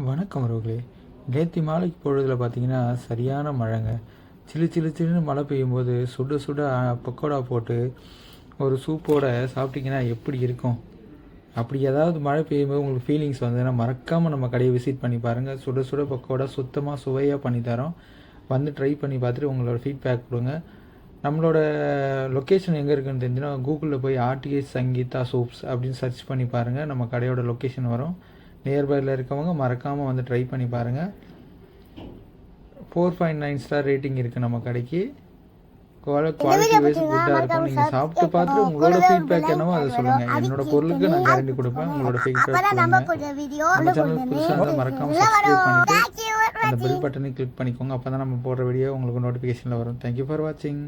வணக்கம் அவர்களே. நேற்று மாலைக்கு பொழுதில் பார்த்தீங்கன்னா சரியான மழைங்க. சிலு சிலு சிலுன்னு மழை பெய்யும்போது சுட சுட பக்கோடா போட்டு ஒரு சூப்போட சாப்பிட்டிங்கன்னா எப்படி இருக்கும்? அப்படி ஏதாவது மழை பெய்யும்போது உங்களுக்கு ஃபீலிங்ஸ் வந்ததுன்னா மறக்காமல் நம்ம கடையை விசிட் பண்ணி பாருங்கள். சுட சுட பக்கோடா சுத்தமாக சுவையாக பண்ணித்தரோம். வந்து ட்ரை பண்ணி பார்த்துட்டு உங்களோட ஃபீட்பேக் கொடுங்க. நம்மளோட லொக்கேஷன் எங்கே இருக்குதுன்னு தெரிஞ்சுன்னா கூகுளில் போய் ஆர்டிஎஸ் சங்கீதா சூப்ஸ் அப்படின்னு சர்ச் பண்ணி பாருங்கள். நம்ம கடையோட லொக்கேஷன் வரும். நியர்பையில் இருக்கவங்க மறக்காமல் வந்து ட்ரை பண்ணி பாருங்கள். 4.9 ஸ்டார் ரேட்டிங் இருக்குது நம்ம கடைக்கு. குவாலிட்டி வைஸ் குட்டாக இருக்கும். நீங்கள் சாப்பிட்டு பார்த்துட்டு உங்களோட ஃபீட்பேக் என்னவோ அதை சொல்லுங்கள். என்னோட பொருளுக்கு நான் கேரண்டி கொடுப்பேன். உங்களோட ஃபீட்பேக் கொடுங்க. நம்ம சேனல் புதுசாக இருந்தால் மறக்காமல் சப்ஸ்கிரைப் பண்ணிவிட்டு அந்த பெல் பட்டனை கிளிக் பண்ணிக்கோங்க. அப்போ தான் நம்ம போடுற வீடியோ உங்களுக்கு நோட்டிஃபிகேஷனில் வரும். தேங்க்யூ ஃபார் வாட்சிங்.